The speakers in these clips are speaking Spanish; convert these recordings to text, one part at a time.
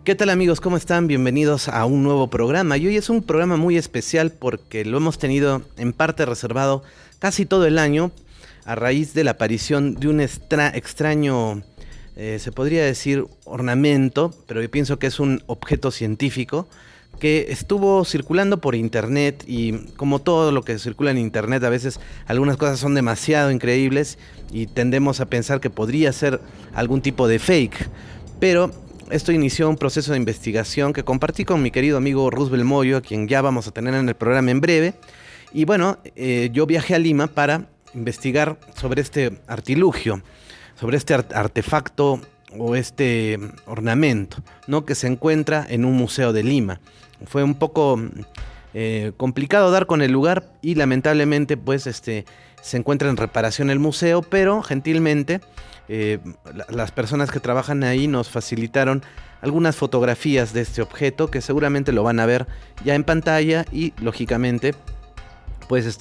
¿Qué tal amigos? ¿Cómo están? Bienvenidos a un nuevo programa. Y hoy es un programa muy especial porque lo hemos tenido en parte reservado casi todo el año a raíz de la aparición de un extraño, se podría decir, ornamento, pero yo pienso que es un objeto científico que estuvo circulando por internet y como todo lo que circula en internet, a veces algunas cosas son demasiado increíbles y tendemos a pensar que podría ser algún tipo de fake. Pero esto inició un proceso de investigación que compartí con mi querido amigo Roosevelt Moyo, a quien ya vamos a tener en el programa en breve. Y bueno, yo viajé a Lima para investigar sobre este artilugio, sobre este artefacto o este ornamento, ¿no? Que se encuentra en un museo de Lima. Fue un poco complicado dar con el lugar y lamentablemente pues se encuentra en reparación el museo, pero gentilmente eh, las personas que trabajan ahí nos facilitaron algunas fotografías de este objeto que seguramente lo van a ver ya en pantalla y lógicamente pues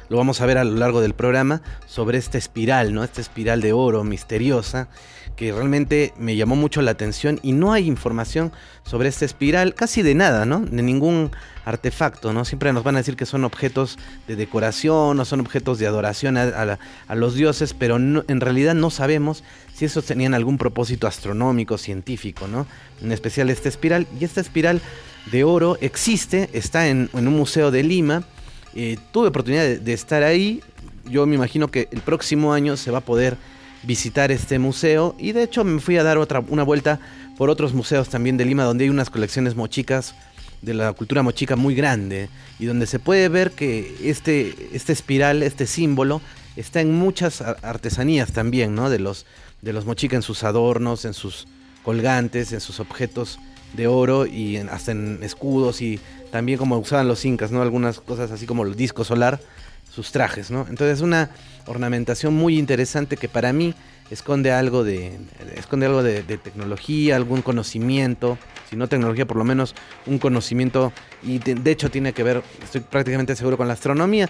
lo vamos a ver a lo largo del programa sobre esta espiral, ¿no? Esta espiral de oro misteriosa que realmente me llamó mucho la atención y no hay información sobre esta espiral, casi de nada, ¿no? De ningún artefacto, ¿no? Siempre nos van a decir que son objetos de decoración o son objetos de adoración a los dioses, pero en realidad no sabemos si esos tenían algún propósito astronómico, científico, ¿no? En especial esta espiral. Y esta espiral de oro existe, está en un museo de Lima. Tuve oportunidad de estar ahí. Yo me imagino que el próximo año se va a poder visitar este museo. Y de hecho me fui a dar una vuelta por otros museos también de Lima, donde hay unas colecciones mochicas de la cultura mochica muy grande. Y donde se puede ver que este espiral, este símbolo, está en muchas artesanías también, ¿no? De los mochicas en sus adornos, en sus colgantes, en sus objetos de oro y hasta en escudos y también como usaban los incas, ¿no? Algunas cosas así como el disco solar, sus trajes, ¿no? Entonces una ornamentación muy interesante que para mí esconde algo de tecnología, algún conocimiento, si no tecnología, por lo menos un conocimiento y de hecho tiene que ver, estoy prácticamente seguro, con la astronomía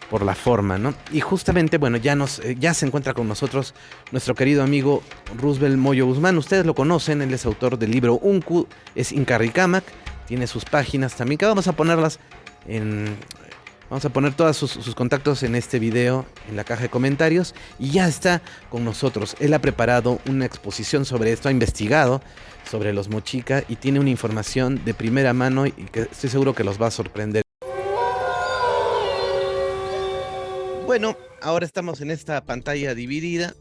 por la forma, ¿no? Y justamente, bueno, ya se encuentra con nosotros nuestro querido amigo Roosevelt Moyo Guzmán. Ustedes lo conocen, él es autor del libro Uncu, es Inca Ricamac, tiene sus páginas también, que vamos a ponerlas en... Vamos a poner todos sus contactos en este video, en la caja de comentarios. Y ya está con nosotros. Él ha preparado una exposición sobre esto, ha investigado sobre los mochica y tiene una información de primera mano y que estoy seguro que los va a sorprender. Bueno, ahora estamos en esta pantalla dividida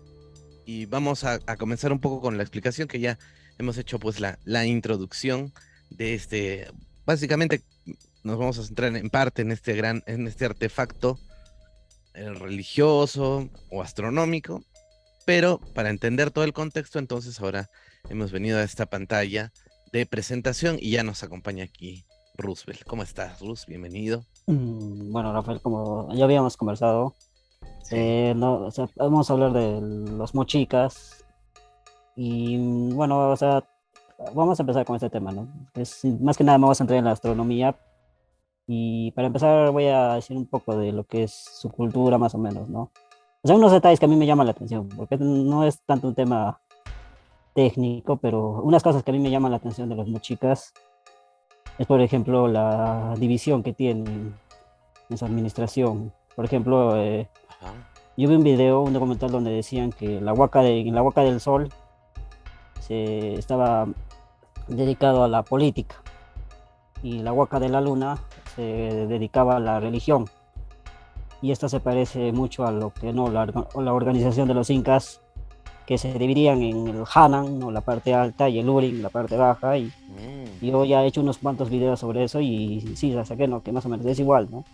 y vamos a comenzar un poco con la explicación que ya hemos hecho pues la introducción de básicamente nos vamos a centrar en parte en este artefacto religioso o astronómico, pero para entender todo el contexto, entonces ahora hemos venido a esta pantalla de presentación y ya nos acompaña aquí Roosevelt. ¿Cómo estás, Rus? Bienvenido. Bueno, Rafael, como ya habíamos conversado, Sí. no, o sea, vamos a hablar de los mochicas y bueno, o sea, vamos a empezar con este tema, ¿no? Más que nada me voy a centrar en la astronomía y para empezar voy a decir un poco de lo que es su cultura más o menos, ¿no? O sea, unos detalles que a mí me llaman la atención, porque no es tanto un tema técnico, pero unas cosas que a mí me llaman la atención de los mochicas es, por ejemplo, la división que tienen en su administración. Por ejemplo, Ajá. yo vi un video, un documental donde decían que en la Huaca del Sol se estaba dedicado a la política y la Huaca de la Luna se dedicaba a la religión. Y esto se parece mucho a lo que no la organización de los incas, que se dividían en el Hanan, ¿no? La parte alta, y el Urin, la parte baja. Mm. Y yo ya he hecho unos cuantos videos sobre eso y sí, la saqué, ¿no? Que más o menos es igual, ¿no?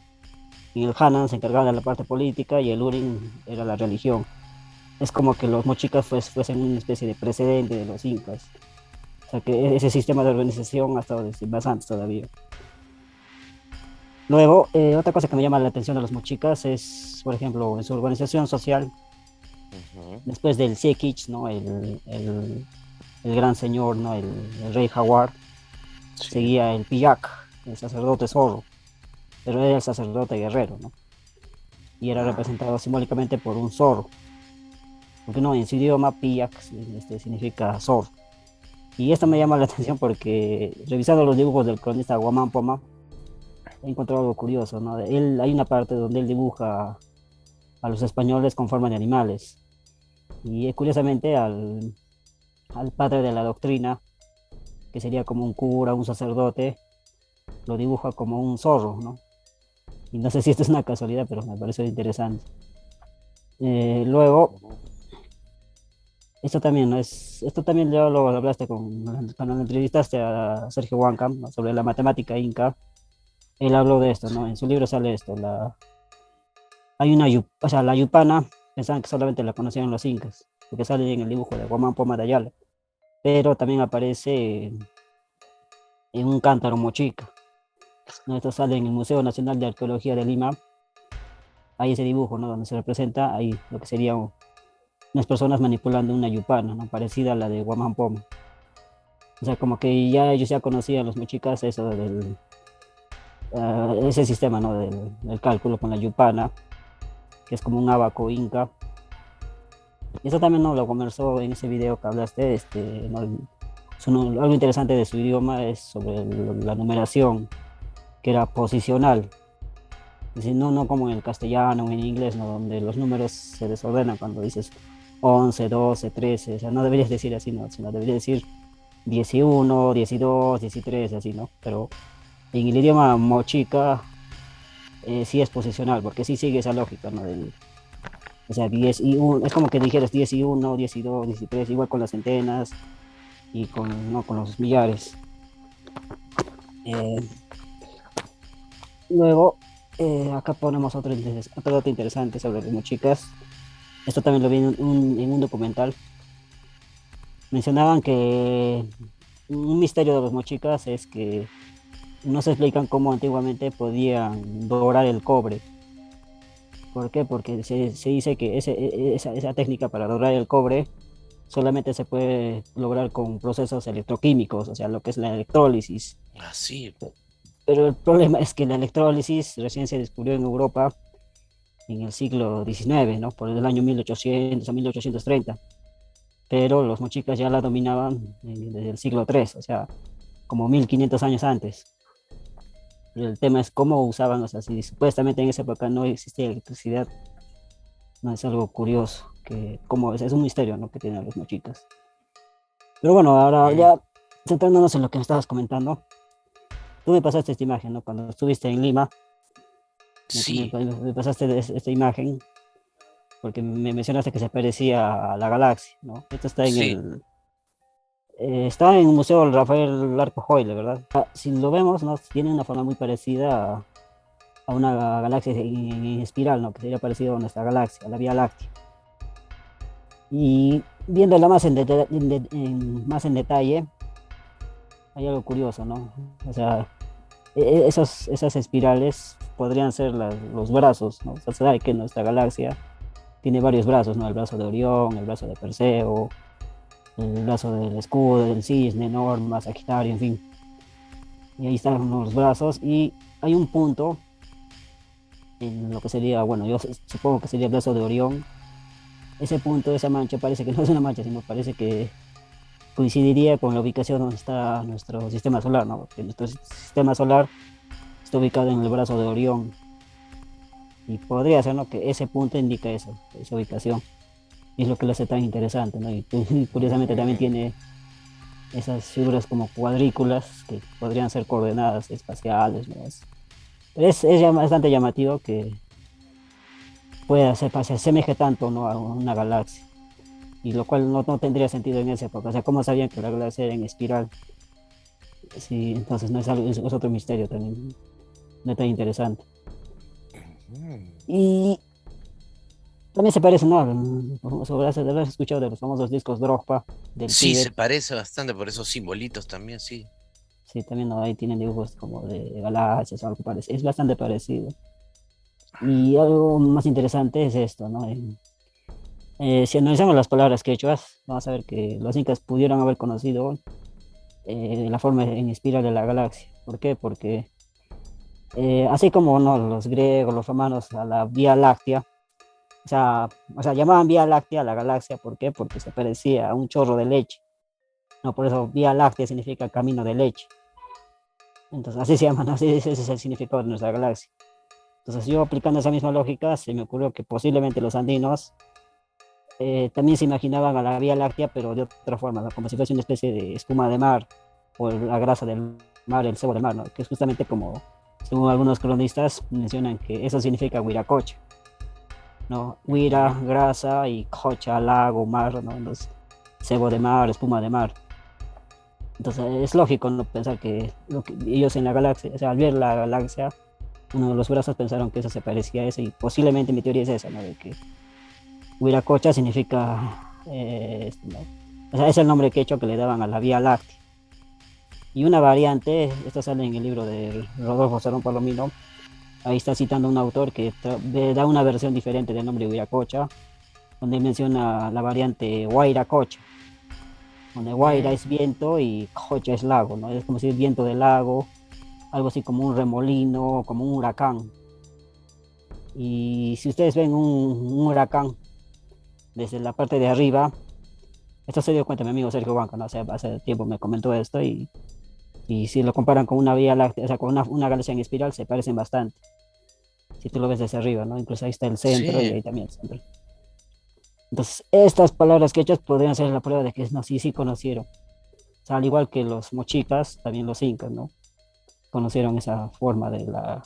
Y el Hanan se encargaba de la parte política y el Urin era la religión. Es como que los mochicas fuesen una especie de precedente de los incas. O sea, que ese sistema de organización ha estado desde más antes todavía. Luego, otra cosa que me llama la atención de los mochicas es, por ejemplo, en su organización social, Ujú. después del Siekich, ¿no? El gran señor, ¿no? El rey jaguar, Sí. seguía el Pillac, el sacerdote zorro, pero era el sacerdote guerrero, ¿no? Y era Ah. representado simbólicamente por un zorro, porque no, en su idioma Pillac significa zorro. Y esto me llama la atención porque revisando los dibujos del cronista Guamán Poma, he encontrado algo curioso, ¿no? Hay una parte donde él dibuja a los españoles con forma de animales. Y curiosamente al padre de la doctrina, que sería como un cura, un sacerdote, lo dibuja como un zorro, ¿no? Y no sé si esto es una casualidad, pero me parece interesante. Luego, esto también, ¿no? Esto también ya lo hablaste cuando le entrevistaste a Sergio Huancam, ¿no? Sobre la matemática inca. Él habló de esto, ¿no? En su libro sale esto. Hay o sea, la yupana, pensaban que solamente la conocían los incas, porque sale en el dibujo de Guamán Poma de Ayala, pero también aparece en un cántaro mochica, ¿no? Esto sale en el Museo Nacional de Arqueología de Lima. Hay ese dibujo, ¿no? Donde se representa ahí lo que sería unas personas manipulando una yupana, ¿no? Parecida a la de Guamán Poma. O sea, como que ya ellos ya conocían los mexicas eso ese sistema, ¿no? Del cálculo con la yupana, que es como un abaco inca. Y eso también, ¿no? Lo conversó en ese video que hablaste, ¿no? Algo interesante de su idioma es sobre la numeración, que era posicional. Es decir, no como en el castellano o en inglés, ¿no? Donde los números se desordenan cuando dices 11, 12, 13, o sea, no deberías decir así, ¿no? Sino deberías decir 11, 12, 13, así, ¿no? Pero en el idioma mochica sí es posicional, porque sí sigue esa lógica, ¿no? O sea, 10 y 1, es como que dijeras 10 y 1, 10 y 2, 10 y 3, igual con las centenas y no, con los millares. Eh, Luego, acá ponemos otro dato interesante sobre las mochicas. Esto también lo vi en un documental. Mencionaban que un misterio de los mochicas es que no se explican cómo antiguamente podían dorar el cobre. ¿Por qué? Porque se dice que esa técnica para dorar el cobre solamente se puede lograr con procesos electroquímicos, o sea, lo que es la electrólisis. Ah, sí. Pero el problema es que la electrólisis recién se descubrió en Europa en el siglo XIX, ¿no? Por el año 1800 a 1830. Pero los mochicas ya la dominaban desde el siglo III, o sea, como 1500 años antes. El tema es cómo usaban, o sea, si supuestamente en esa época no existía electricidad, no es algo curioso, que como es un misterio, ¿no? Que tienen los mochicas. Pero bueno, ahora Mm, ya centrándonos en lo que me estabas comentando, tú me pasaste esta imagen, ¿no? Cuando estuviste en Lima, sí, me pasaste esta imagen porque me mencionaste que se parecía a la galaxia, ¿no? Esto sí. está en el Museo Rafael Larco Joyle, ¿verdad? Si lo vemos, ¿no? Tiene una forma muy parecida a una galaxia en espiral, ¿no? Que sería parecido a nuestra galaxia, a la Vía Láctea. Y viéndola más más en detalle, hay algo curioso, ¿no? O sea, esas espirales podrían ser los brazos, ¿no? O sea, se sabe que nuestra galaxia tiene varios brazos, ¿no? El brazo de Orión, el brazo de Perseo, el brazo del escudo, del cisne, Norma, Sagitario, en fin. Y ahí están los brazos y hay un punto en lo que sería, bueno, yo supongo que sería el brazo de Orión. Ese punto, esa mancha, parece que no es una mancha, sino parece que coincidiría con la ubicación donde está nuestro sistema solar, ¿no? Porque nuestro sistema solar está ubicado en el brazo de Orión y podría ser, ¿no? Que ese punto indica eso, esa ubicación. Y es lo que lo hace tan interesante, ¿no? Y curiosamente también Mm, tiene esas figuras como cuadrículas que podrían ser coordenadas espaciales, ¿no? Bastante llamativo que pueda se asemeje tanto, ¿no? A una galaxia, y lo cual no tendría sentido en esa época. O sea, ¿cómo sabían que la galaxia era en espiral? Sí, entonces no es algo, es otro misterio también, no tan interesante. mm. Y también se parece, ¿no? Habrás escuchado de los famosos discos Drogba del Sí, se Tíbet. parece bastante por esos simbolitos también, sí. Sí, también, ¿no? Ahí tienen dibujos como de galaxias o algo parecido. Es bastante parecido. Y algo más interesante es esto, ¿no? Si analizamos las palabras quechuas, vamos a ver que los incas pudieron haber conocido la forma en espiral de la galaxia. ¿Por qué? Porque así como, ¿no? Los griegos, los romanos a la Vía Láctea, o sea, llamaban Vía Láctea a la galaxia, ¿por qué? Porque se parecía a un chorro de leche, No, por eso Vía Láctea significa camino de leche. Entonces, así se llama, ¿no? Así, ese es el significado de nuestra galaxia. Entonces, yo aplicando esa misma lógica, se me ocurrió que posiblemente los andinos también se imaginaban a la Vía Láctea, pero de otra forma, ¿no? Como si fuese una especie de espuma de mar, o la grasa del mar, el sebo del mar, ¿no? Que es justamente como, según algunos cronistas, mencionan que eso significa Huiracocha, ¿no? Huira, grasa, y cocha, lago, mar, ¿no? Entonces, sebo de mar, espuma de mar. Entonces, es lógico, ¿no? Pensar que, ellos en la galaxia, o sea, al ver la galaxia, uno de los brazos pensaron que eso se parecía a eso, y posiblemente mi teoría es esa, ¿no? De que Huiracocha significa, ¿no? O sea, es el nombre quechua que le daban a la Vía Láctea. Y una variante, esto sale en el libro de Rodolfo Cerón Palomino, ahí está citando un autor que da una versión diferente del nombre Huiracocha, donde menciona la variante Huayracocha, donde Huayra es viento y Cocha es lago, ¿no? Es como si es viento del lago, algo así como un remolino, como un huracán. Y si ustedes ven un huracán desde la parte de arriba, esto se dio cuenta mi amigo Sergio Banca, ¿no? Hace tiempo me comentó esto, y si lo comparan con una Vía Láctea, o sea, con una galaxia en espiral, se parecen bastante. Si tú lo ves desde arriba, ¿no? Incluso ahí está el centro y Sí. ahí también el centro. Entonces, estas palabras quechas podrían ser la prueba de que no, sí conocieron. O sea, al igual que los mochicas, también los incas, ¿no? Conocieron esa forma de la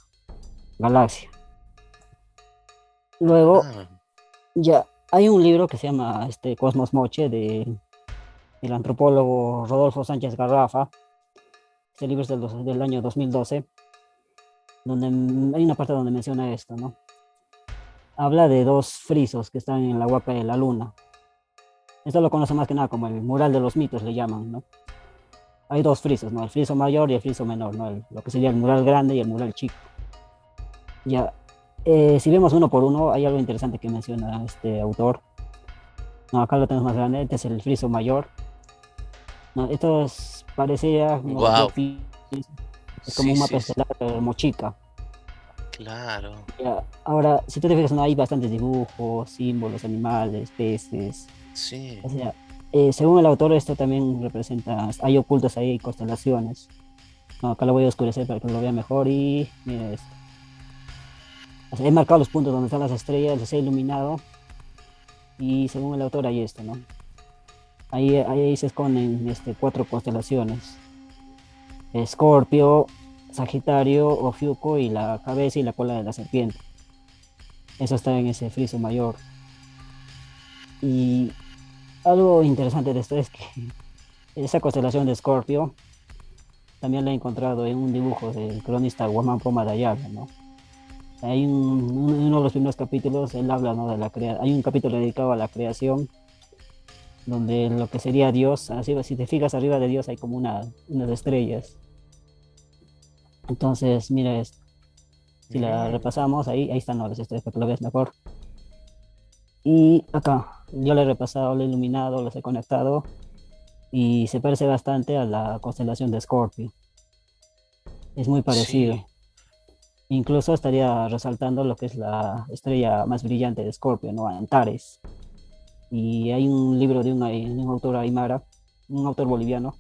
galaxia. Luego, Ah, ya hay un libro que se llama Cosmos Moche del antropólogo Rodolfo Sánchez Garrafa. Este libro es del año 2012, donde hay una parte donde menciona esto, ¿no? Habla de dos frisos que están en la huaca de la luna. Esto lo conoce más que nada como el mural de los mitos, le llaman, ¿no? Hay dos frisos, ¿no? El friso mayor y el friso menor, ¿no? Lo que sería el mural grande y el mural chico. Ya, si vemos uno por uno, hay algo interesante que menciona este autor. No, acá lo tenemos más grande, este es el friso mayor. No, esto parecía, no, wow. es como Sí, un mapa sí, sí, estelar de Mochica. claro. Ya, ahora, si tú te fijas, no hay bastantes dibujos, símbolos, animales, peces. Sí. O sea, según el autor, esto también representa, hay ocultos ahí constelaciones. No, acá lo voy a oscurecer para que lo vea mejor y mira esto. O sea, he marcado los puntos donde están las estrellas, los he iluminado y según el autor hay esto, ¿no? Ahí se esconden cuatro constelaciones. Escorpio, Sagitario, Ofiuco y la cabeza y la cola de la serpiente. Eso está en ese friso mayor. Y algo interesante de esto es que esa constelación de Escorpio también la he encontrado en un dibujo del cronista Guamán Poma de Ayala, ¿no? Hay uno de los primeros capítulos, él habla, ¿no? Hay un capítulo dedicado a la creación, donde lo que sería Dios, así, si te fijas arriba de Dios hay como unas estrellas. Entonces, mira esto. Si la Mm, repasamos, ahí están, ¿no? Las estrellas para que lo veas mejor. Y acá, yo le he repasado, le he iluminado, los he conectado y se parece bastante a la constelación de Escorpio. Es muy sí. parecido. Incluso estaría resaltando lo que es la estrella más brillante de Escorpio, ¿no? Antares. Y hay un libro de un autor aymara, un autor boliviano,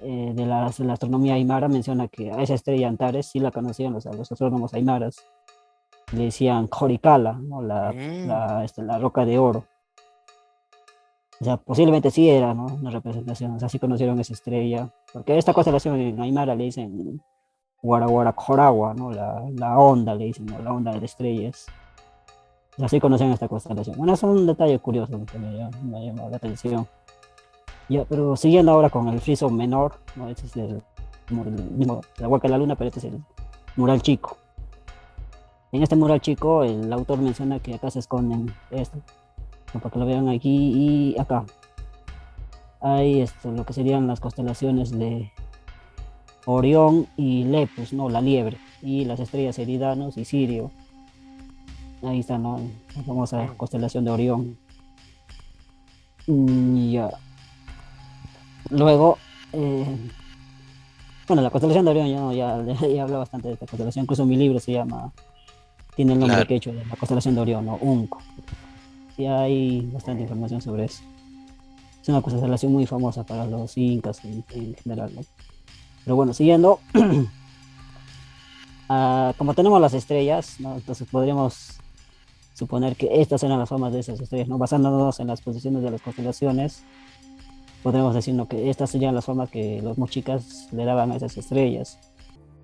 de la astronomía aymara, menciona que a esa estrella Antares sí la conocían los astrónomos aymaras. Le decían Joricala, ¿no? Mm, La roca de oro. O sea, posiblemente sí era, ¿no? Una representación, o sea, sí conocieron esa estrella. Porque a esta wow. constelación en aymara le dicen Guaraguarajoragua, ¿no? La onda, le dicen, ¿no? La onda de estrellas. O sea, sí conocían esta constelación. Bueno, es un detalle curioso que me llamó la atención. Ya, pero siguiendo ahora con el friso menor, ¿no? Este es el mismo, la hueca de la luna, pero este es el mural chico. En este mural chico, el autor menciona que acá se esconden esto, ¿no? Para que lo vean aquí y acá. Hay lo que serían las constelaciones de Orión y Lepus, ¿no? La liebre, y las estrellas Eridanos y Sirio. Ahí está, ¿no? La famosa Mm, constelación de Orión. Ya. Luego, bueno, la constelación de Orión, ya hablé bastante de esta constelación, incluso mi libro tiene el nombre claro. que he hecho de la constelación de Orión, ¿no? Unco. Sí hay bastante información sobre eso. Es una constelación muy famosa para los incas en general, ¿no? Pero bueno, siguiendo, como tenemos las estrellas, ¿no? Entonces podríamos suponer que estas eran las formas de esas estrellas, ¿no? Basándonos en las posiciones de las constelaciones, podríamos decir, ¿no?, que estas serían las formas que los mochicas le daban a esas estrellas.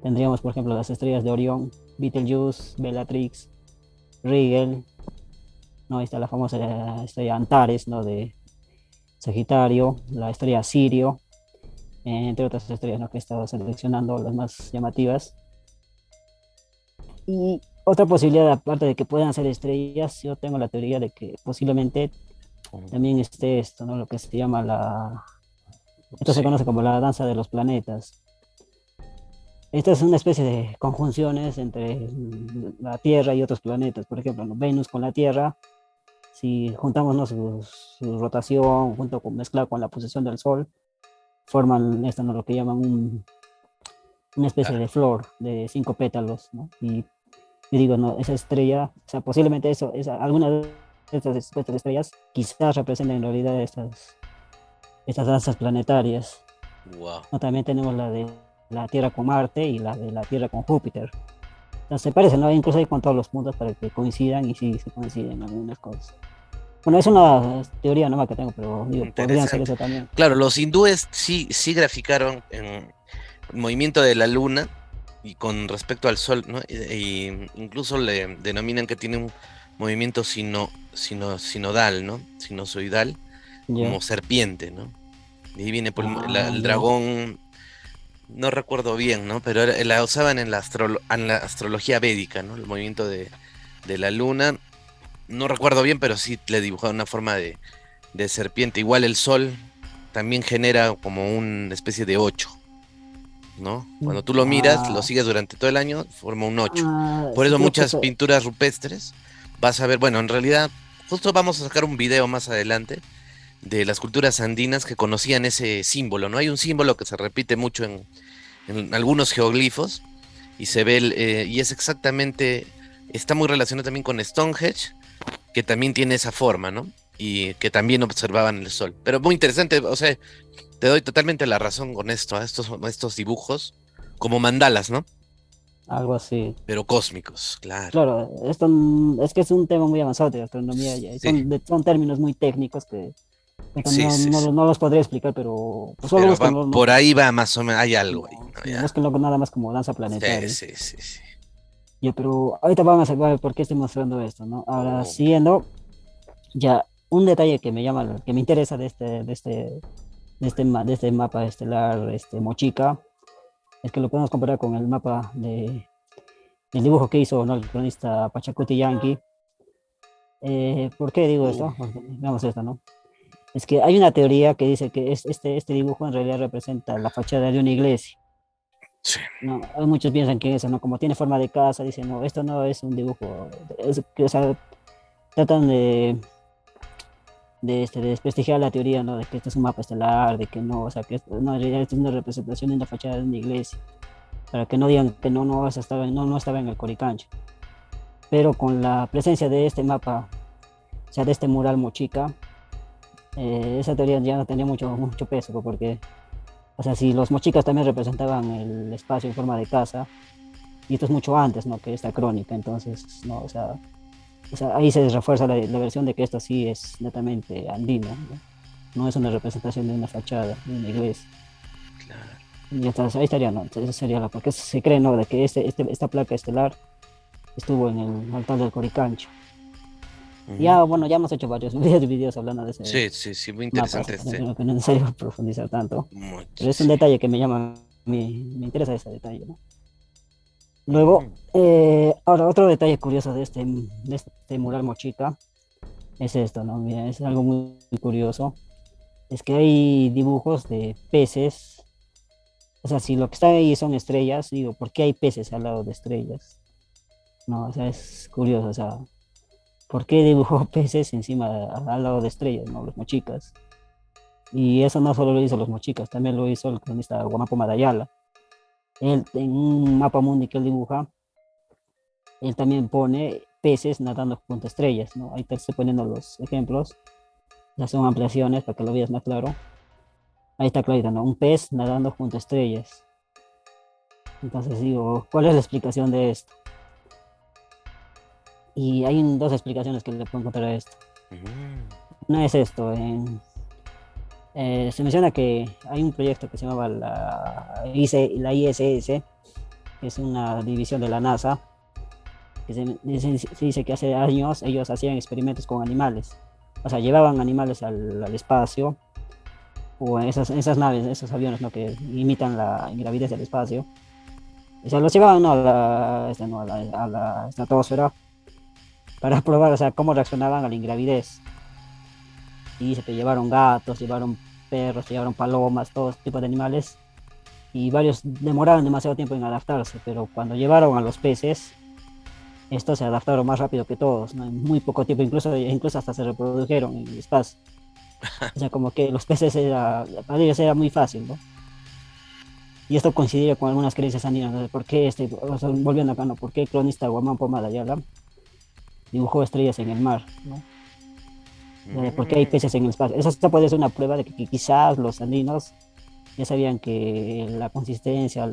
Tendríamos, por ejemplo, las estrellas de Orión, Betelgeuse, Bellatrix, Rigel, ¿no? Ahí está la famosa estrella Antares, ¿no?, de Sagitario, la estrella Sirio, entre otras estrellas, ¿no?, que he estado seleccionando las más llamativas. Y otra posibilidad, aparte de que puedan ser estrellas, yo tengo la teoría de que posiblemente también esté esto, ¿no?, lo que se llama esto se Sí. conoce como la danza de los planetas. Esta es una especie de conjunciones entre la Tierra y otros planetas. Por ejemplo, ¿no?, Venus con la Tierra, si juntamos, ¿no?, su rotación mezclada con la posición del Sol, forman esto, ¿no?, lo que llaman una especie Ah, de flor de 5 pétalos, ¿no? Y digo, no, esa estrella, o sea, posiblemente alguna de estas estrellas quizás representen en realidad estas danzas planetarias. wow. ¿No? También tenemos la de la Tierra con Marte y la de la Tierra con Júpiter. Entonces, se parecen, ¿no? Incluso hay con todos los puntos para que coincidan y sí se coinciden algunas cosas. Bueno, es una teoría nueva que tengo, pero digo, podrían ser Interesante. eso también. Claro, los hindúes sí graficaron en el movimiento de la luna y con respecto al sol, ¿no? Y incluso le denominan que tiene un movimiento sinodal, ¿no? Sinusoidal, Ya. como serpiente, ¿no? Y ahí viene por Ah, el ya. dragón, no recuerdo bien, ¿no? Pero la usaban en en la astrología védica, ¿no? El movimiento de la luna, no recuerdo bien, pero sí le dibujaban una forma de serpiente. Igual el sol también genera como una especie de 8, ¿no? Cuando tú lo miras, lo Ah, sigues durante todo el año, forma un 8. Por sí, eso creo que muchas pinturas rupestres, vas a ver, bueno, en realidad, justo vamos a sacar un video más adelante de las culturas andinas que conocían ese símbolo, ¿no? Hay un símbolo que se repite mucho en algunos geoglifos y se ve, y es exactamente, está muy relacionado también con Stonehenge, que también tiene esa forma, ¿no? Y que también observaban el sol. Pero muy interesante, o sea, te doy totalmente la razón con esto, estos dibujos, como mandalas, ¿no? algo así. Pero cósmicos, claro. Claro, esto es que es un tema muy avanzado de astronomía y Sí, son términos muy técnicos que sí, sí, sí. no los podría explicar, pero pues solo Pero búsquenlo, por no, ahí va más o menos, hay algo ahí, no, ¿no? sí, Ya. búsquenlo nada más como danza Sí, planetaria. sí, sí, sí. Ya, pero ahorita vamos a ver por qué estoy mostrando esto, ¿no? Ahora, Oh, siguiendo, ya, un detalle que que me interesa de este mapa estelar, Mochica, es que lo podemos comparar con el mapa del dibujo que hizo, ¿no?, el cronista Pachacuti Yankee. ¿Por qué digo uh, esto? Porque, veamos esto, ¿no? Es que hay una teoría que dice que este dibujo en realidad representa la fachada de una iglesia. sí. No, hay muchos piensan que eso, ¿no? Como tiene forma de casa, dicen, no, esto no es un dibujo. O sea, tratan de desprestigiar la teoría, ¿no?, de que esto es un mapa estelar, de que no, o sea, que no, en realidad esto es una representación de una fachada de una iglesia, para que no digan que no estaba en el Coricancho. Pero con la presencia de este mapa, o sea, de este mural Mochica, esa teoría ya no tenía mucho peso, pues, porque, o sea, si los mochicas también representaban el espacio en forma de casa, y esto es mucho antes, ¿no?, que esta crónica, entonces, no, o sea, ahí se refuerza la versión de que esto sí es netamente andino, ¿no? No es una representación de una fachada, de una iglesia. Claro. Y entonces ahí estaría, ¿no? Entonces, esa sería porque se cree, ¿no?, de que esta placa estelar estuvo en el altar del Coricancho. Ujú. Ya, bueno, ya hemos hecho varios videos hablando de ese Sí, sí, sí, muy mapa, interesante así que no es necesario profundizar tanto. Pero es un Muchísimo. detalle que me interesa ese detalle, ¿no? Luego, Mm, ahora otro detalle curioso de este mural Mochica es esto, ¿no? Mira, es algo muy curioso. Es que hay dibujos de peces. O sea, si lo que está ahí son estrellas, digo, ¿por qué hay peces al lado de estrellas? No, o sea, es curioso, o sea, ¿por qué dibujó peces al lado de estrellas, ¿no? Los mochicas. Y eso no solo lo hizo los mochicas, también lo hizo el cronista Guamapo Madayala. Él, en un mapa mundi que él dibuja, él también pone peces nadando junto a estrellas, ¿no? Ahí te estoy poniendo los ejemplos. Ya son ampliaciones para que lo veas más claro. Ahí está clarito, ¿no? Un pez nadando junto a estrellas. Entonces digo, ¿cuál es la explicación de esto? Y hay dos explicaciones que le puedo encontrar a esto. Mm. Una es esto, se menciona que hay un proyecto que se llamaba la ISS, que es una división de la NASA, que se dice que hace años ellos hacían experimentos con animales. O sea, llevaban animales al espacio, o en esas naves, esos aviones, ¿no? Que imitan la ingravidez del espacio. O sea, los llevaban, ¿no? A la estratosfera para probar, o sea, cómo reaccionaban a la ingravidez. Y se te llevaron gatos, llevaron perros, llevaron palomas, todo tipo de animales. Y varios demoraron demasiado tiempo en adaptarse, pero cuando llevaron a los peces, estos se adaptaron más rápido que todos, ¿no? En muy poco tiempo, incluso hasta se reprodujeron en el espacio. O sea, como que los peces para ellos era muy fácil, ¿no? Y esto coincidía con algunas creencias andinas, ¿no? ¿Por qué o sea, volviendo acá, ¿no? ¿Por qué el cronista Guamán Pomala Ayala dibujó estrellas en el mar, ¿no? ¿Por qué hay Mm. peces en el espacio? Esa puede ser una prueba de que quizás los andinos ya sabían que la consistencia,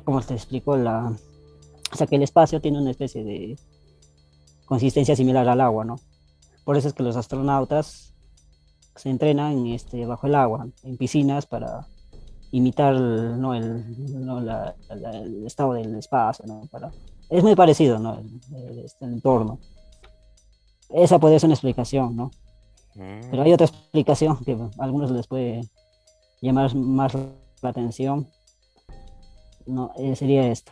¿cómo te explico? O sea, que el espacio tiene una especie de consistencia similar al agua, ¿no? Por eso es que los astronautas se entrenan bajo el agua, en piscinas, para imitar, ¿no? El estado del espacio, ¿no? Es muy parecido, ¿no? El entorno. Esa puede ser una explicación, ¿no? Pero hay Mm. otra explicación que a algunos les puede llamar más la atención, ¿no? Sería esta.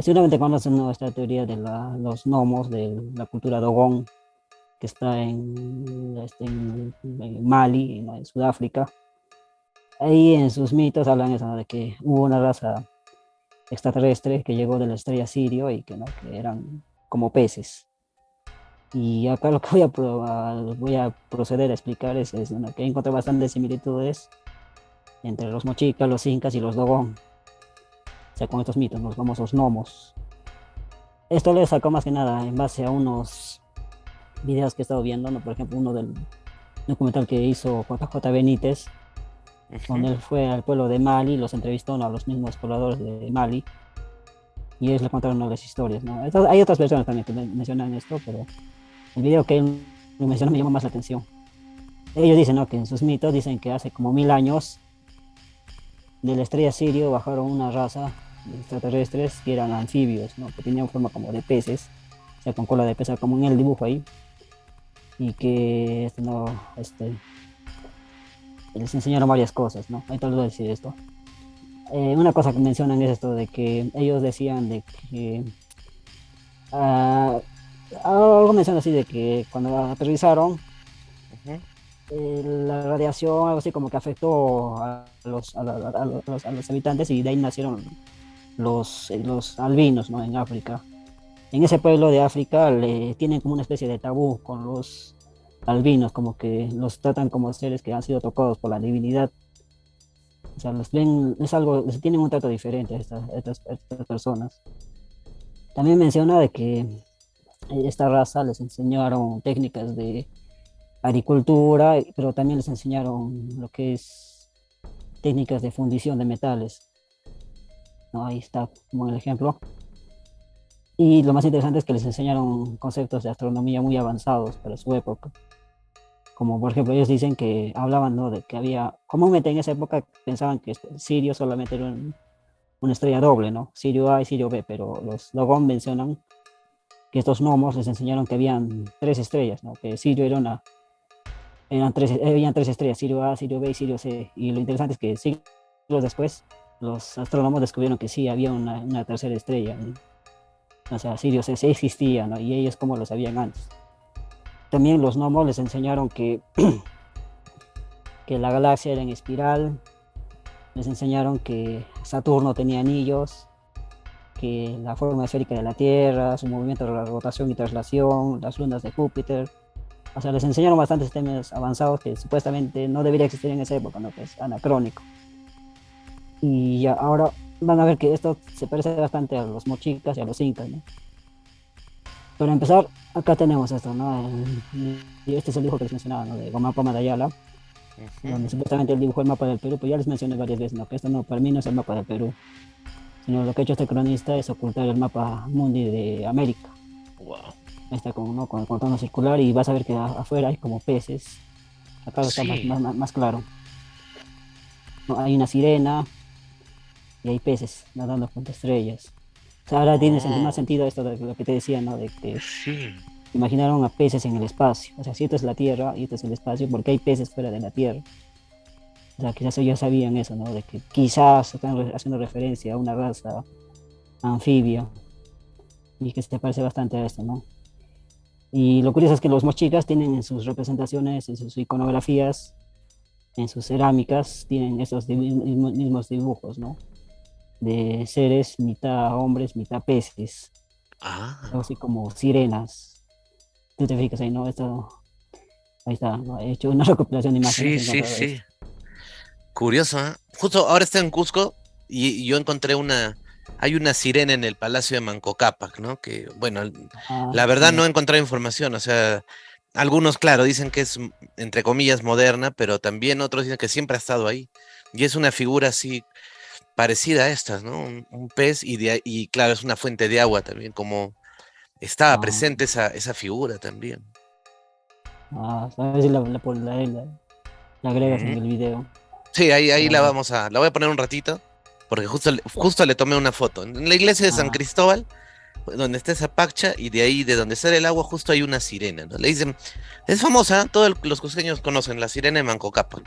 Seguramente conocen, ¿no? Esta teoría de los gnomos, de la cultura Dogon, que está en Mali, ¿no? En Sudáfrica. Ahí en sus mitos hablan eso, ¿no? De que hubo una raza extraterrestre que llegó de la estrella Sirio y que, ¿no? Que eran como peces. Y acá lo que voy a proceder a explicar es, ¿no? Que encontré bastantes similitudes entre los mochicas, los incas y los Dogon. O sea, con estos mitos, los famosos gnomos. Esto lo he sacado más que nada en base a unos videos que he estado viendo, ¿no? Por ejemplo, uno del documental que hizo JJ Benítez, Ujú. donde él fue al pueblo de Mali, los entrevistó, ¿no? A los mismos pobladores de Mali, y ellos le contaron, ¿no? Las historias, ¿no? Hay otras personas también que mencionan esto, pero el video que él mencionó me llamó más la atención. Ellos dicen, ¿no? Que en sus mitos dicen que hace como 1000 años de la estrella Sirio bajaron una raza de extraterrestres que eran anfibios, ¿no? Que tenían forma como de peces, o sea, con cola de pez, como en el dibujo ahí, y que no, les enseñaron varias cosas, ¿no? Ahí tal vez voy a decir esto. Una cosa que mencionan es esto de que ellos decían de que ah, algo mencionan así de que cuando aterrizaron Ujú. la radiación algo así como que afectó a los habitantes y de ahí nacieron los albinos, ¿no? En África. En ese pueblo de África tienen como una especie de tabú con los albinos, como que los tratan como seres que han sido tocados por la divinidad. O sea, los ven, es algo, tienen un trato diferente a estas personas. También menciona de que esta raza les enseñaron técnicas de agricultura, pero también les enseñaron lo que es técnicas de fundición de metales, ¿no? Ahí está como el ejemplo. Y lo más interesante es que les enseñaron conceptos de astronomía muy avanzados para su época. Como por ejemplo, ellos dicen que hablaban, ¿no? De que había, comúnmente en esa época pensaban que Sirio solamente era una estrella doble, ¿no? Sirio A y Sirio B, pero los Dogon mencionan que estos gnomos les enseñaron que habían tres estrellas, ¿no? Que Sirio habían tres estrellas, Sirio A, Sirio B y Sirio C. Y lo interesante es que siglos después, los astrónomos descubrieron que sí había una tercera estrella, ¿no? O sea, Sirio C sí existía, ¿no? Y ellos como lo sabían antes. También los gnomos les enseñaron que la galaxia era en espiral, les enseñaron que Saturno tenía anillos, que la forma esférica de la Tierra, su movimiento de la rotación y traslación, las lunas de Júpiter. O sea, les enseñaron bastantes temas avanzados que supuestamente no debería existir en esa época, ¿no? Que es anacrónico. Y ya, ahora van a ver que esto se parece bastante a los mochicas y a los incas, ¿no? Para empezar, acá tenemos esto, ¿no? Y este es el dibujo que les mencionaba, ¿no? De Goma Poma de Ayala, Ujú. donde supuestamente él dibujó el mapa del Perú, pues ya les mencioné varias veces, ¿no? Que esto no, para mí no es el mapa del Perú, sino lo que ha hecho este cronista es ocultar el mapa mundi de América. Wow. Ahí está con, ¿no? Con el contorno circular y vas a ver que afuera hay como peces. Acá está Sí. más claro. ¿No? Hay una sirena y hay peces nadando junto a estrellas. O sea, ahora tiene más Oh, sentido esto de lo que te decía, ¿no? De que sí. imaginaron a peces en el espacio. O sea, si esto es la Tierra y esto es el espacio, porque hay peces fuera de la Tierra. O sea, quizás ellos sabían eso, ¿no? De que quizás están haciendo referencia a una raza anfibia y que se parece bastante a esto, ¿no? Y lo curioso es que los mochicas tienen en sus representaciones, en sus iconografías, en sus cerámicas, tienen esos mismos dibujos, ¿no? De seres, mitad hombres, mitad peces, algo Ah, así como sirenas. Tú te fijas ahí, ¿no? Esto, ahí está, ¿no? He hecho una recopilación de imágenes sí, y he sí, encontrado sí. esto. Curioso, ¿eh? Justo ahora está en Cusco y yo encontré hay una sirena en el Palacio de Manco Cápac, ¿no? Que, bueno, Ah, la verdad ya. no he encontrado información, o sea, algunos, claro, dicen que es, entre comillas, moderna, pero también otros dicen que siempre ha estado ahí. Y es una figura así parecida a estas, ¿no? Un pez y claro, es una fuente de agua también, como estaba Ah, presente esa figura también. a ver si la agregas en Mm. el video. Sí, ahí Pero, la voy a poner un ratito, porque justo le tomé una foto. En la iglesia de San ah, Cristóbal, donde está esa pacha, y de ahí, de donde sale el agua, justo hay una sirena, ¿no? Le dicen, es famosa, ¿eh? Todos los cusqueños conocen la sirena de Manco Cápac,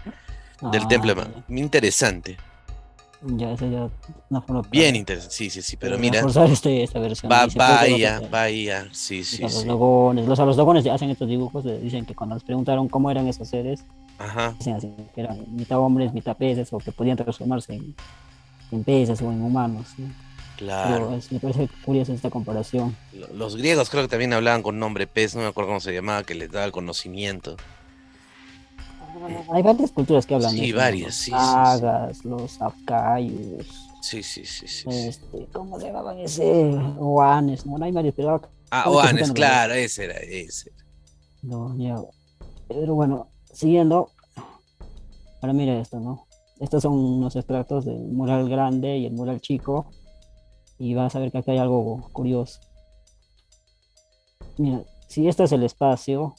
del templo de ya, Manco. Interesante, ya, esa ya una forma bien interesante, sí, sí, sí, pero para mira, reforzar esta versión, ¿no? Y se puede ver bastante. vaya, sí, O sí, sea, los sí, dogones, a los dogones hacen estos dibujos, dicen que cuando les preguntaron cómo eran esos seres, ajá, dicen así, que eran mitad hombres, mitad peces, o que podían transformarse en peces o en humanos, ¿no? claro. Pero me parece curiosa esta comparación. Los griegos creo que también hablaban con nombre pez, no me acuerdo cómo se llamaba, que les daba el conocimiento. Mm. Hay varias culturas que hablan de Sí, eso, ¿no? varias, Los sí, sí, sí. nagas, los afgayos, Sí, sí, sí, sí, sí. ¿cómo se llamaban ese? Oanes, ¿no? No hay varios, pero acá Ah, me estoy Oanes, juntando los claro, datos. ese era, ese. No, ya. Pero bueno, siguiendo, ahora mira esto, ¿no? Estos son unos extractos del mural grande y el mural chico, y vas a ver que acá hay algo curioso. Mira, si este es el espacio,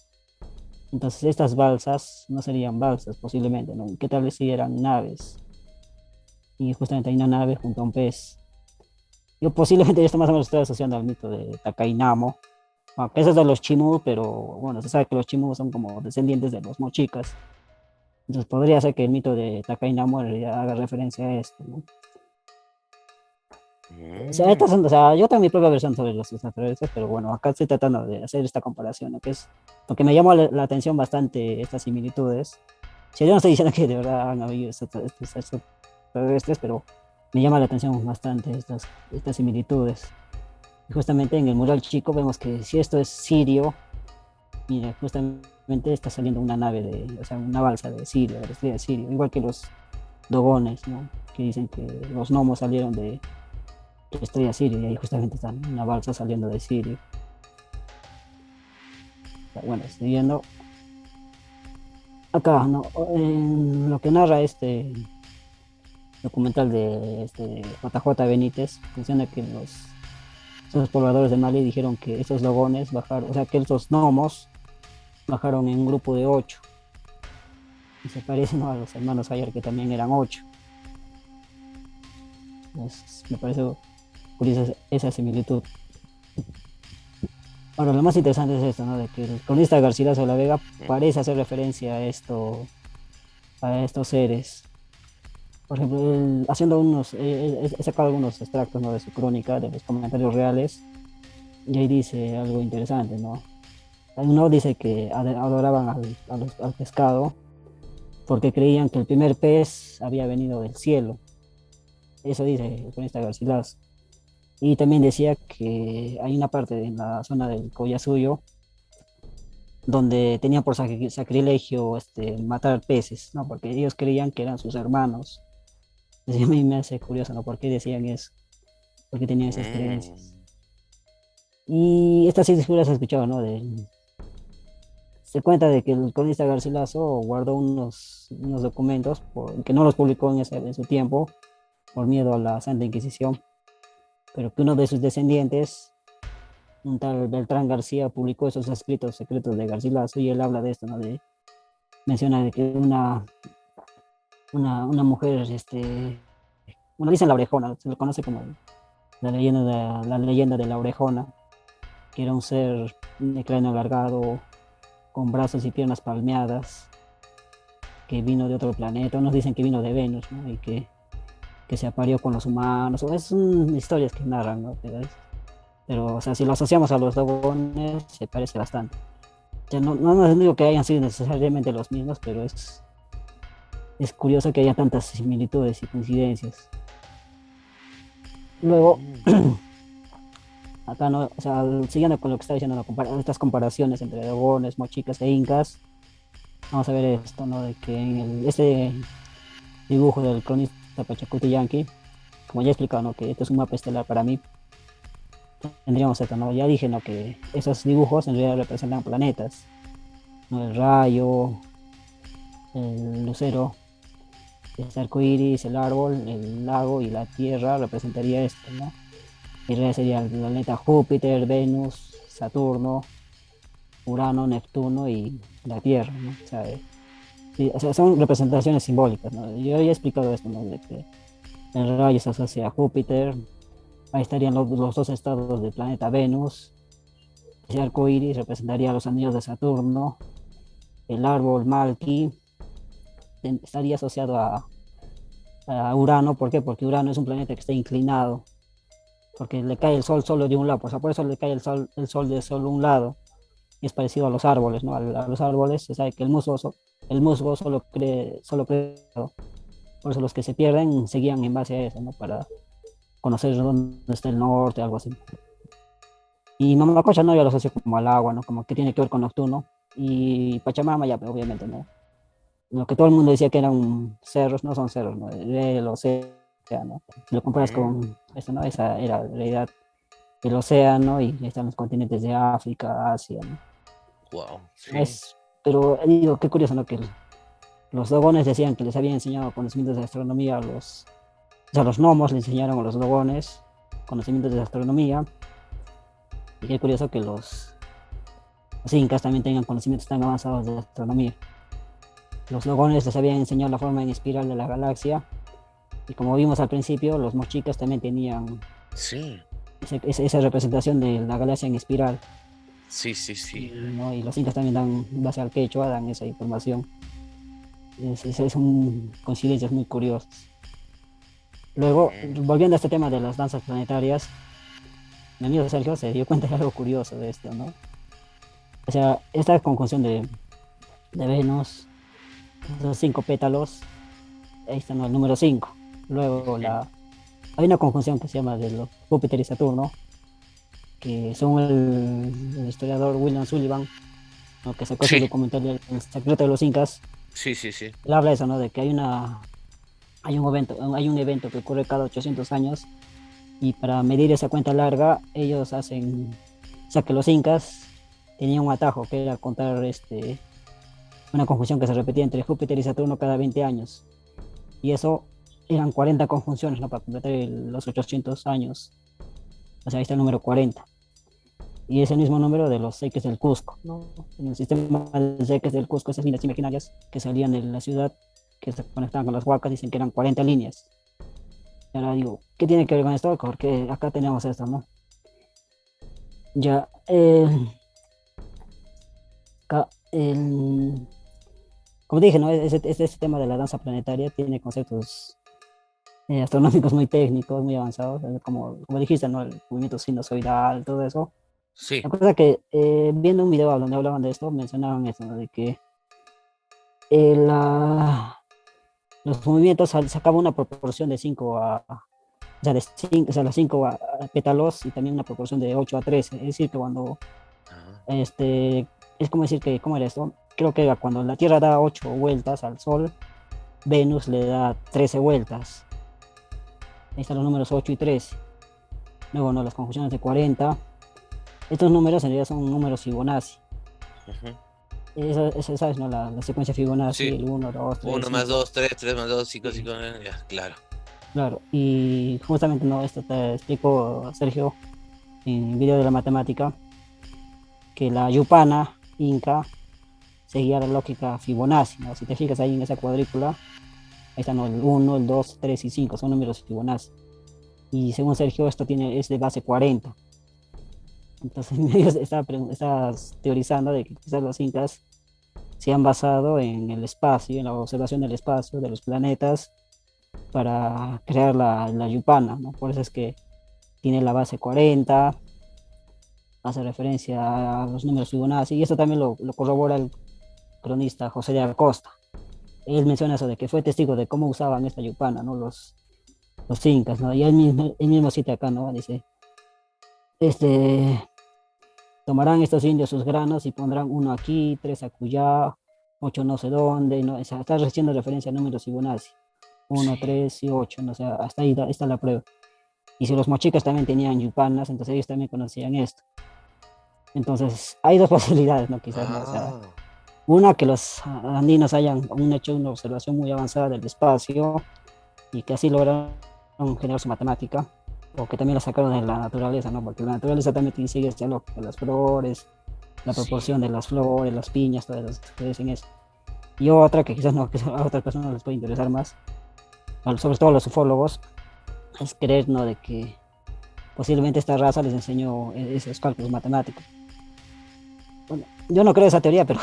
entonces estas balsas no serían balsas posiblemente, ¿no? ¿Qué tal si eran naves? Y justamente hay una nave junto a un pez. Yo posiblemente esto más o menos estoy asociando al mito de Takainamo, aunque eso es de los Chimú, pero bueno, se sabe que los Chimú son como descendientes de los mochicas. Entonces podría ser que el mito de Takainamo en realidad haga referencia a esto, ¿no? O sea, Mm. o sea, yo tengo mi propia versión sobre los extraterrestres, pero bueno, acá estoy tratando de hacer esta comparación, ¿no? Que es, porque me llamó la atención bastante estas similitudes. O sea, yo no estoy diciendo que de verdad han habido estos extraterrestres, pero me llama la atención bastante estas similitudes. Y justamente en el mural chico vemos que si esto es Sirio, mira, justamente está saliendo una nave o sea, una balsa de Sirio, de la estrella de Sirio, igual que los dogones, ¿no? Que dicen que los gnomos salieron de estrella Sirio y ahí justamente está una balsa saliendo de Sirio. O sea, bueno, siguiendo acá, ¿no? En lo que narra este documental de JJ Benítez, menciona que esos pobladores de Mali dijeron que esos dogones bajaron, o sea, que esos gnomos bajaron en un grupo de 8 y se parecen, ¿no? A los hermanos Ayer que también eran 8. Me parece curiosa esa similitud. Ahora, lo más interesante es esto, ¿no? De que el cronista Garcilaso de la Vega parece hacer referencia a estos seres. Por ejemplo, haciendo he sacado algunos extractos, ¿no? De su crónica, de los comentarios reales, y ahí dice algo interesante, ¿no? Uno dice que adoraban al pescado porque creían que el primer pez había venido del cielo. Eso dice el cronista Garcilaso. Y también decía que hay una parte en la zona del Collasuyo donde tenían por sacrilegio matar peces, ¿no? Porque ellos creían que eran sus hermanos. Entonces, a mí me hace curioso, ¿no? ¿Por qué decían eso? ¿Por qué tenían esas Mm. creencias? Y estas sí figuras has escuchado, ¿no? Se cuenta de que el cronista Garcilaso guardó unos documentos que no los publicó en su tiempo por miedo a la Santa Inquisición, pero que uno de sus descendientes, un tal Beltrán García, publicó esos escritos secretos de Garcilaso y él habla de esto, ¿no? Menciona de que una mujer, bueno, dicen la Orejona, se le conoce como la leyenda de la Orejona, que era un ser de cráneo alargado, con brazos y piernas palmeadas, que vino de otro planeta. Unos dicen que vino de Venus, ¿no? Y que se apareó con los humanos. Son historias que narran, ¿no? Pero, o sea, si lo asociamos a los dogones, se parece bastante. O sea, no digo que hayan sido necesariamente los mismos, pero es curioso que haya tantas similitudes y coincidencias. Luego, acá, ¿no? O sea, siguiendo con lo que está diciendo, ¿no? Estas comparaciones entre dogones, mochicas e incas, vamos a ver esto, ¿no? De que en este dibujo del cronista Pachacuti Yanqui, como ya he explicado, ¿no? Que esto es un mapa estelar para mí, tendríamos esto, ¿no? Ya dije, ¿no? Que esos dibujos en realidad representan planetas, ¿no? El rayo, el lucero, el arco iris, el árbol, el lago y la tierra representaría esto, ¿no? Y en realidad sería el planeta Júpiter, Venus, Saturno, Urano, Neptuno y la Tierra, ¿no? Sí, o sea, son representaciones simbólicas, ¿no? Yo ya he explicado esto, ¿no? De que el rayo se asocia a Júpiter, ahí estarían los dos estados del planeta Venus, ese arco iris representaría los anillos de Saturno, el árbol Malki estaría asociado a Urano. ¿Por qué? Porque Urano es un planeta que está inclinado, porque le cae el sol solo de un lado, o sea, por eso le cae el sol de solo un lado, y es parecido a los árboles, ¿no? A los árboles se sabe que el musgo solo cree, por eso los que se pierden seguían en base a eso, ¿no? Para conocer dónde está el norte, algo así. Y Mamacocha no, yo lo asocio como al agua, ¿no? Como que tiene que ver con Neptuno. Y Pachamama ya, pero obviamente, ¿no? Lo que todo el mundo decía que eran cerros, no son cerros, ¿no? El océano. Si lo comparas con eso, ¿no? Esa era en realidad el océano y están los continentes de África, Asia, ¿no? Wow, sí. Pero digo, qué curioso, ¿no? Que los dogones decían que les habían enseñado conocimientos de astronomía o sea, los gnomos le enseñaron a los dogones conocimientos de astronomía. Y qué curioso que los incas también tengan conocimientos tan avanzados de astronomía. Los dogones les habían enseñado la forma en espiral de la galaxia. Y como vimos al principio, los mochicas también tenían Sí, esa representación de la galaxia en espiral, sí, sí, sí. ¿no? Y los incas también dan, en base al quechua, dan esa información. Son coincidencias muy curiosas. Luego, volviendo a este tema de las danzas planetarias, mi amigo Sergio se dio cuenta de algo curioso de esto, ¿no? O sea, esta conjunción de Venus, esos 5 pétalos, ahí está, ¿no? El número 5. Luego hay una conjunción que se llama de los Júpiter y Saturno, que según el historiador William Sullivan, ¿no? Que sacó su Sí, documental El secreto de los incas, sí, sí, sí. él habla de eso, ¿no? De que hay un evento que ocurre cada 800 años y para medir esa cuenta larga ellos hacen, o sea que los incas tenían un atajo que era contar una conjunción que se repetía entre Júpiter y Saturno cada 20 años y eso eran 40 conjunciones, ¿no? Para completar los 800 años, o sea ahí está el número 40 y es el mismo número de los seques del Cusco, ¿no? En el sistema de seques del Cusco, esas líneas imaginarias que salían de la ciudad que se conectaban con las huacas, dicen que eran 40 líneas. Y ahora digo, ¿qué tiene que ver con esto? Porque acá tenemos esto, ¿no? Ya, acá, como dije, ¿no? Este tema de la danza planetaria tiene conceptos astronómicos muy técnicos, muy avanzados, como dijiste, ¿no? El movimiento sinusoidal, todo eso. Sí. La cosa que viendo un video donde hablaban de esto, mencionaban eso, ¿no? De que eh, la, los movimientos sacaban una proporción de 5 o sea, los 5 pétalos y también una proporción de 8 a 13. Es decir, que cuando, Ah, es como decir que, ¿cómo era esto? Creo que era cuando la Tierra da 8 vueltas al Sol, Venus le da 13 vueltas. Ahí están los números 8 y 13. Luego, ¿no? Las conjunciones de 40. Estos números en realidad son números Fibonacci. Ujú. ¿Sabes, no? La secuencia Fibonacci, Sí, el 1, 2, 3, 1 más 5. 2 3 3 más 2 5 Sí, 5 ya, claro. claro. Y justamente, ¿no? Esto te explico, Sergio, en el video de la matemática, que la Yupana Inca seguía la lógica Fibonacci, ¿no? Si te fijas ahí en esa cuadrícula, ahí están, ¿no? El 1, el 2, 3 y 5 son números Fibonacci. Y según Sergio, esto es de base 40. Entonces, ellos estaba teorizando de que quizás los incas se han basado en el espacio, en la observación del espacio, de los planetas, para crear la Yupana, ¿no? Por eso es que tiene la base 40, hace referencia a los números Fibonacci, y esto también lo corrobora el cronista José de Acosta. Él menciona eso de que fue testigo de cómo usaban esta Yupana, ¿no? Los incas, ¿no? Y él mismo cita acá, ¿no? Dice, este, tomarán estos indios sus granos y pondrán uno aquí, tres acullá, ocho no sé dónde, ¿no? O sea, está haciendo referencia a números Fibonacci, uno, Sí. 3 y 8, ¿no? O sea, hasta ahí está la prueba. Y si los mochicas también tenían yupanas, entonces ellos también conocían esto. Entonces, hay dos posibilidades, ¿no? Quizás, ¿no? O sea, Ah, una, que los andinos hayan hecho una observación muy avanzada del espacio y que así lograron generar su matemática, o que también la sacaron de la naturaleza, ¿no? Porque la naturaleza también sigue esta lógica, las flores, la sí. proporción de las flores, las piñas, todas las que dicen eso. Y otra que quizás no, que a otras personas les puede interesar más, sobre todo a los ufólogos, es creer, ¿no? De que posiblemente esta raza les enseñó esos cálculos matemáticos. Bueno, yo no creo esa teoría, pero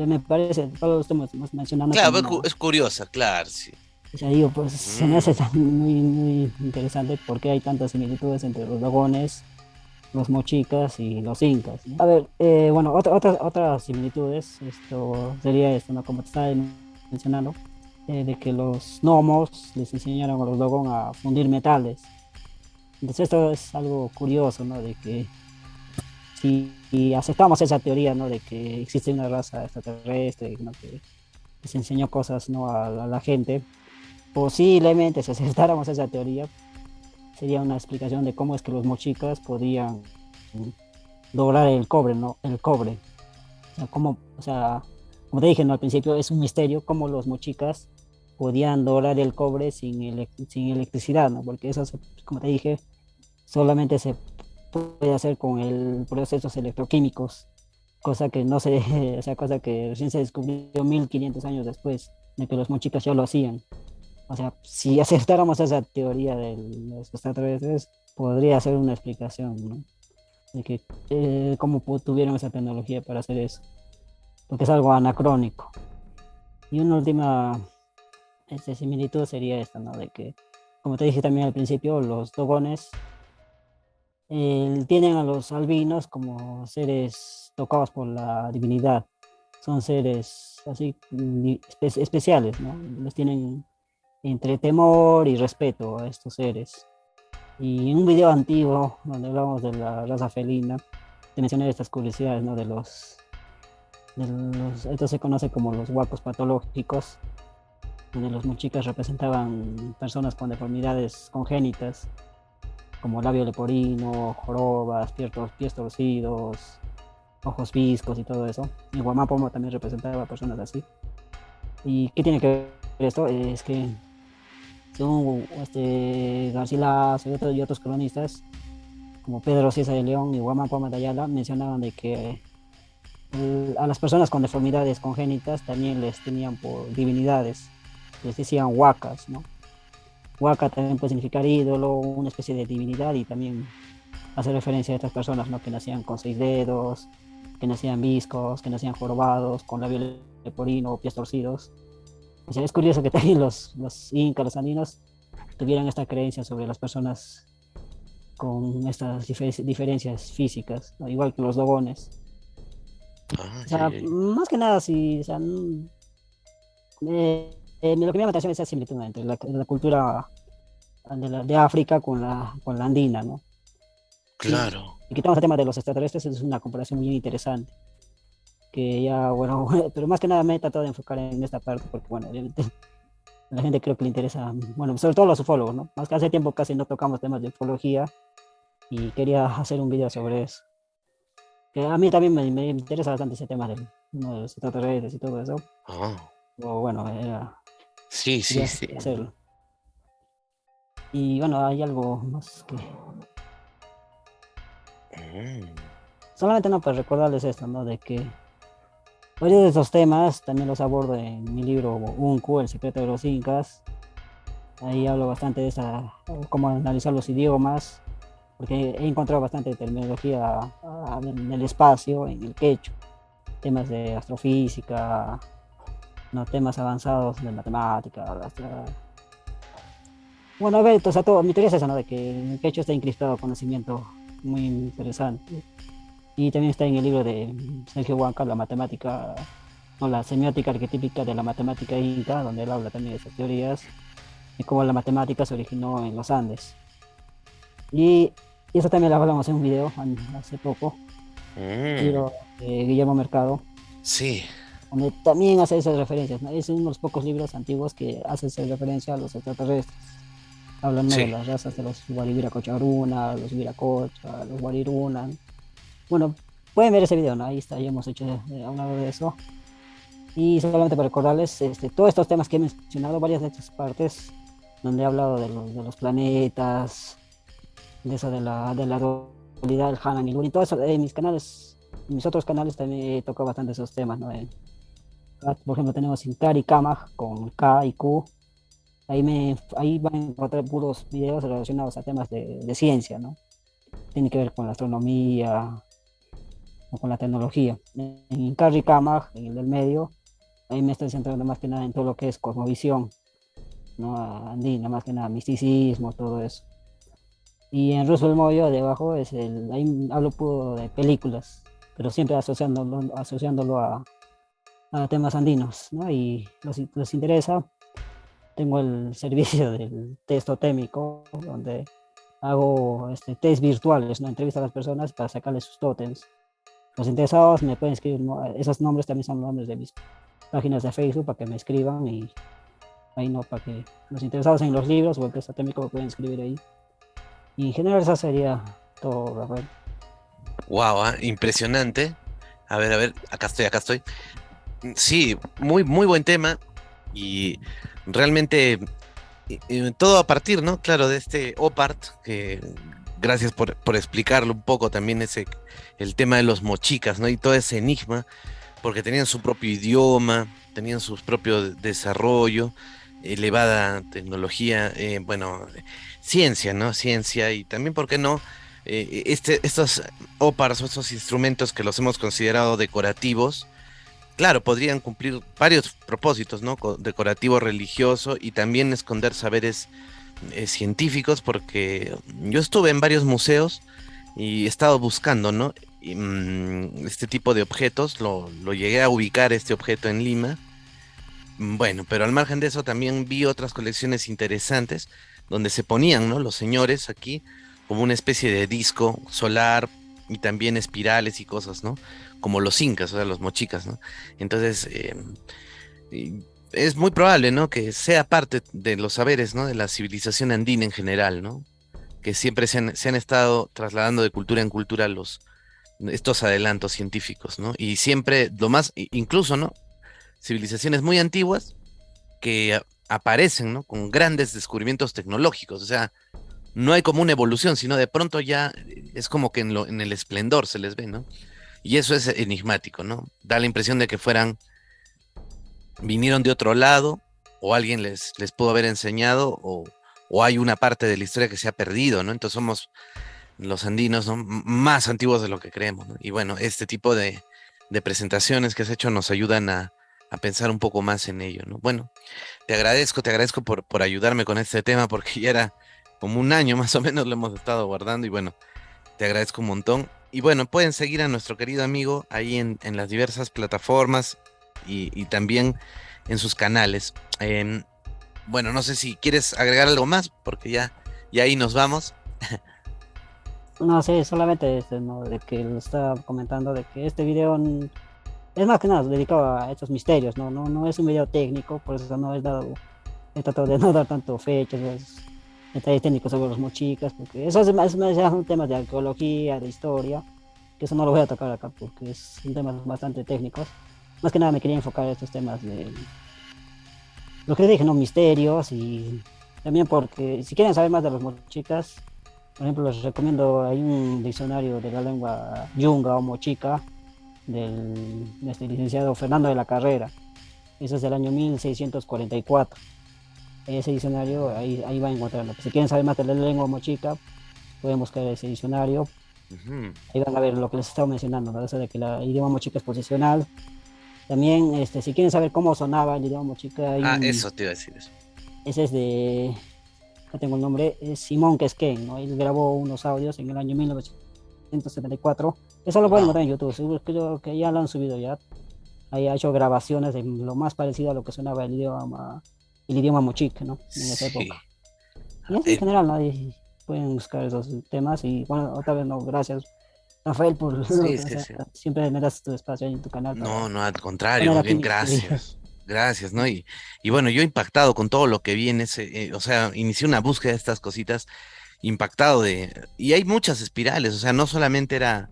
me parece, todo lo estamos mencionando Claro, como es una. es curiosa, claro, sí. O sea, digo, pues se me hace Mm, muy, muy interesante porque hay tantas similitudes entre los dogones, los mochicas y los incas, ¿no? A ver, bueno, otras similitudes, esto sería esto, ¿no? Como te estaba mencionando, de que los gnomos les enseñaron a los dogon a fundir metales. Entonces esto es algo curioso, ¿no? De que si aceptamos esa teoría, ¿no? De que existe una raza extraterrestre, ¿no? Que les enseñó cosas, ¿no? A la gente, posiblemente si aceptáramos esa teoría, sería una explicación de cómo es que los mochicas podían lograr el cobre, ¿no? El cobre. O sea, como te dije, ¿no? Al principio es un misterio cómo los mochicas podían lograr el cobre sin electricidad, ¿no? Porque eso, como te dije, solamente se puede hacer con el procesos electroquímicos, cosa que no se, o sea, cosa que recién se descubrió 1500 años después de que los mochicas ya lo hacían. O sea, si aceptáramos esa teoría de los extraterrestres, podría ser una explicación, ¿no? De que cómo tuvieron esa tecnología para hacer eso, porque es algo anacrónico. Y una última similitud sería esta, ¿no? De que, como te dije también al principio, los dogones tienen a los albinos como seres tocados por la divinidad. Son seres así especiales, ¿no? Los tienen entre temor y respeto a estos seres. Y en un video antiguo donde hablamos de la raza felina, te mencioné estas curiosidades, ¿no? Esto se conoce como los huacos patológicos, donde los mochicas representaban personas con deformidades congénitas, como labio leporino, jorobas, pies torcidos, ojos viscos y todo eso. Y Guamapomo también representaba a personas así. ¿Y qué tiene que ver esto? Es que según Garcilaso y otros cronistas, como Pedro Cieza de León y Guamapomo de Ayala, mencionaban de que a las personas con deformidades congénitas también les tenían por divinidades, les decían huacas, ¿no? Huaca también puede significar ídolo, una especie de divinidad, y también hace referencia a estas personas, ¿no? Que nacían con 6 dedos, que nacían viscos, que nacían jorobados, con labio leporino o pies torcidos. O sea, es curioso que también los incas, los andinos, tuvieran esta creencia sobre las personas con estas diferencias físicas, ¿no? Igual que los dogones. ah, O ya, sea, ya, ya. más que nada, sí, o sea, lo que me llama la atención es esa similitud, ¿no? Entre la cultura de África con la andina, ¿no? Claro. Y quitamos el tema de los extraterrestres, es una comparación muy interesante. Que ya, bueno, pero más que nada me he tratado de enfocar en esta parte, porque, bueno, obviamente la gente creo que le interesa, bueno, sobre todo los ufólogos, ¿no? Más que hace tiempo casi no tocamos temas de ufología y quería hacer un video sobre eso. que a mí también me interesa bastante ese tema del, ¿no?, de los extraterrestres y todo eso. Oh, O bueno, sí, sí, quería sí. hacerlo. Y bueno, hay algo más que... Mm, Solamente no, para recordarles esto, ¿no? De que varios de estos temas también los abordo en mi libro Unku, El secreto de los incas. Ahí hablo bastante de esa, cómo analizar los idiomas, porque he encontrado bastante terminología en el espacio, en el quechua, temas de astrofísica, no, temas avanzados de matemática. Bueno, a ver, o sea, todo, mi teoría es esa, ¿no? De que en el quechua está incrustado conocimiento muy interesante. Y también está en el libro de Sergio Huanca, La matemática, no, la semiótica arquetípica de la matemática inca, donde él habla también de esas teorías y cómo la matemática se originó en los Andes. Y eso también lo hablamos en un video hace poco, mm, libro de Guillermo Mercado, sí, donde también hace esas referencias, ¿no? Es uno de los pocos libros antiguos que hace esa referencia a los extraterrestres. Hablando de sí. las razas de los Guaribira-Cocharuna, los Viracocha, los Guarirunan. Bueno, pueden ver ese video, ¿no? Ahí está, ya hemos hecho hablado de eso. Y solamente para recordarles, todos estos temas que he mencionado, varias de estas partes, donde he hablado de los planetas, de eso de la dualidad del Hanan y Luna, y todo eso, en mis canales, en mis otros canales también he tocado bastante esos temas, ¿no? Por ejemplo, tenemos Inkari Kamaj con K y Q. Ahí van a encontrar puros videos relacionados a temas de ciencia, ¿no? Tiene que ver con la astronomía o con la tecnología. En Inkari Kamaj, en el del medio, ahí me estoy centrando más que nada en todo lo que es cosmovisión, ¿no? Andina, más que nada misticismo, todo eso. Y en Ruso el Moyo, de abajo, ahí hablo puro de películas, pero siempre asociándolo a temas andinos, ¿no? Y los interesa, tengo el servicio del test totémico, donde hago test virtuales, ¿no? Entrevisto a las personas para sacarles sus tótems. Los interesados me pueden escribir, ¿no? Esos nombres también son nombres de mis páginas de Facebook para que me escriban, y ahí no, para que los interesados en los libros o el test totémico pueden escribir ahí. Y en general eso sería todo, Rafael. Wow, impresionante. A ver, acá estoy, acá estoy. Sí, muy, muy buen tema. Y realmente todo a partir, ¿no? Claro, de este OPART, que gracias por explicarlo un poco también el tema de los mochicas, ¿no? Y todo ese enigma, porque tenían su propio idioma, tenían su propio desarrollo, elevada tecnología, bueno, ciencia, ¿no? Ciencia y también, ¿por qué no? Estos OPARs o estos instrumentos que los hemos considerado decorativos, claro, podrían cumplir varios propósitos, ¿no? Decorativo religioso y también esconder saberes científicos, porque yo estuve en varios museos y he estado buscando, ¿no? Y, este tipo de objetos, lo llegué a ubicar este objeto en Lima. Bueno, pero al margen de eso también vi otras colecciones interesantes donde se ponían, ¿no? Los señores aquí como una especie de disco solar y también espirales y cosas, ¿no? Como los incas, o sea, los mochicas, ¿no? Entonces, y es muy probable, ¿no? Que sea parte de los saberes, ¿no? De la civilización andina en general, ¿no? Que siempre se han estado trasladando de cultura en cultura estos adelantos científicos, ¿no? Y siempre, incluso, ¿no? Civilizaciones muy antiguas que aparecen, ¿no? Con grandes descubrimientos tecnológicos, o sea, no hay como una evolución, sino de pronto ya es como que en el esplendor se les ve, ¿no? Y eso es enigmático, ¿no? Da la impresión de que vinieron de otro lado, o alguien les pudo haber enseñado, o hay una parte de la historia que se ha perdido, ¿no? Entonces somos los andinos, ¿no? Más antiguos de lo que creemos, ¿no? Y bueno, este tipo de presentaciones que has hecho nos ayudan a pensar un poco más en ello, ¿no? Bueno, te agradezco por ayudarme con este tema, porque ya era como un año más o menos lo hemos estado guardando, y bueno, te agradezco un montón. Y bueno, pueden seguir a nuestro querido amigo ahí en las diversas plataformas y también en sus canales. Bueno, no sé si quieres agregar algo más, porque ya ahí nos vamos. No, sí, solamente ¿no? De que lo estaba comentando, de que este video es más que nada dedicado a estos misterios, ¿no? No es un video técnico, por eso no he tratado de no dar tanto fechas, detalles técnicos sobre los mochicas, porque eso es más ya son temas de arqueología, de historia, que eso no lo voy a tocar acá porque es un tema bastante técnico. Más que nada me quería enfocar en estos temas de lo que dije, ¿no? Misterios y también porque si quieren saber más de los mochicas, por ejemplo, les recomiendo, hay un diccionario de la lengua yunga o mochica de este licenciado Fernando de la Carrera. Eso es del año 1644. Ese diccionario, ahí va a encontrarlo. Si quieren saber más de la lengua mochica, pueden buscar ese diccionario. Ujú. Ahí van a ver lo que les estaba mencionando, ¿no? Eso de que el idioma mochica es posicional. También, si quieren saber cómo sonaba el idioma mochica, Ah, eso te iba a decir eso. ese es de, no tengo el nombre, es Simón Quesquén, ¿no? Él grabó unos audios en el año 1974. Eso lo pueden Wow. encontrar en YouTube, seguro, creo que ya lo han subido ya. Ahí ha hecho grabaciones de lo más parecido a lo que sonaba el idioma mochica, ¿no? En esa Sí. época. Y así en Eh, general, ¿no? Y pueden buscar esos temas y bueno, otra vez no, gracias Rafael por lo sí, que, o sí, sea, sí. siempre me das tu espacio ahí en tu canal para No, no, al contrario, poner más aquí bien mis teorías. gracias. Gracias, ¿no? Y bueno, yo impactado con todo lo que vi en ese, o sea, inicié una búsqueda de estas cositas, impactado y hay muchas espirales, o sea, no solamente era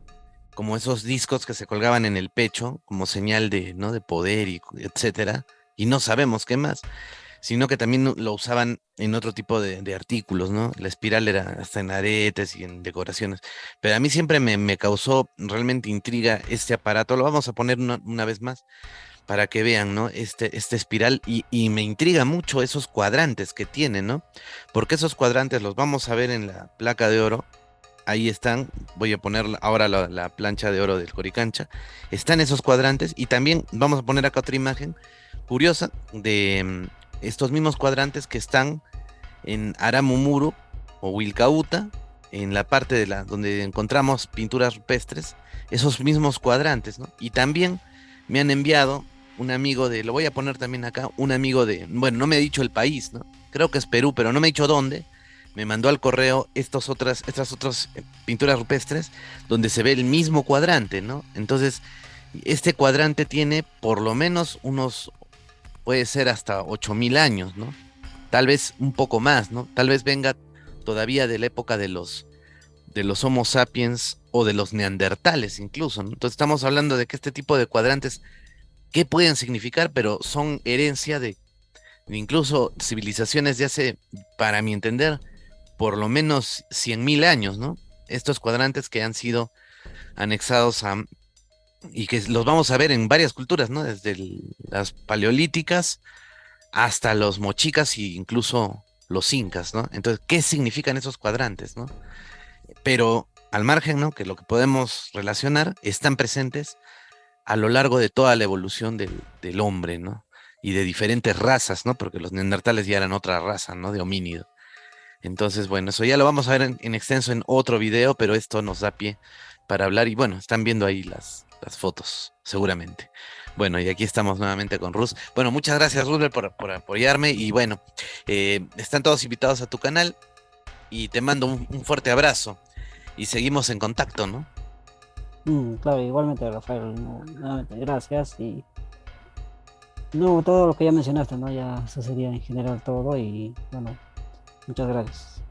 como esos discos que se colgaban en el pecho como señal de, ¿no? De poder y etcétera, y no sabemos qué más, sino que también lo usaban en otro tipo de artículos, ¿no? La espiral era hasta en aretes y en decoraciones. Pero a mí siempre me causó realmente intriga este aparato. Lo vamos a poner una vez más para que vean, ¿no? Este espiral y me intriga mucho esos cuadrantes que tiene, ¿no? Porque esos cuadrantes los vamos a ver en la placa de oro. Ahí están, voy a poner ahora la plancha de oro del Coricancha. Están esos cuadrantes y también vamos a poner acá otra imagen curiosa de estos mismos cuadrantes que están en Aramumuru o Wilcauta, en la parte de donde encontramos pinturas rupestres, esos mismos cuadrantes, ¿no? Y también me han enviado un amigo lo voy a poner también acá, un amigo bueno, no me ha dicho el país, ¿no? Creo que es Perú, pero no me ha dicho dónde. Me mandó al correo estas otras pinturas rupestres donde se ve el mismo cuadrante, ¿no? Entonces, este cuadrante tiene por lo menos puede ser hasta 8000 años, ¿no? Tal vez un poco más, ¿no? Tal vez venga todavía de la época de los Homo sapiens o de los neandertales incluso, ¿no? Entonces estamos hablando de que este tipo de cuadrantes, ¿qué pueden significar? Pero son herencia de incluso civilizaciones de hace, para mi entender, por lo menos 100.000 años, ¿no? Estos cuadrantes que han sido anexados y que los vamos a ver en varias culturas, ¿no? Desde las paleolíticas hasta los mochicas e incluso los incas, ¿no? Entonces, ¿qué significan esos cuadrantes, ¿no? Pero al margen, ¿no? Que lo que podemos relacionar están presentes a lo largo de toda la evolución del hombre, ¿no? Y de diferentes razas, ¿no? Porque los neandertales ya eran otra raza, ¿no? De homínido. Entonces, bueno, eso ya lo vamos a ver en extenso en otro video, pero esto nos da pie para hablar y bueno, están viendo ahí las fotos, seguramente. Bueno, y aquí estamos nuevamente con Rus. Bueno, muchas gracias, Rubel, por apoyarme y bueno, están todos invitados a tu canal y te mando un fuerte abrazo y seguimos en contacto, ¿no? Claro, igualmente Rafael, no, nuevamente gracias y no, todo lo que ya mencionaste, ¿no? Ya eso sería en general todo y bueno, muchas gracias.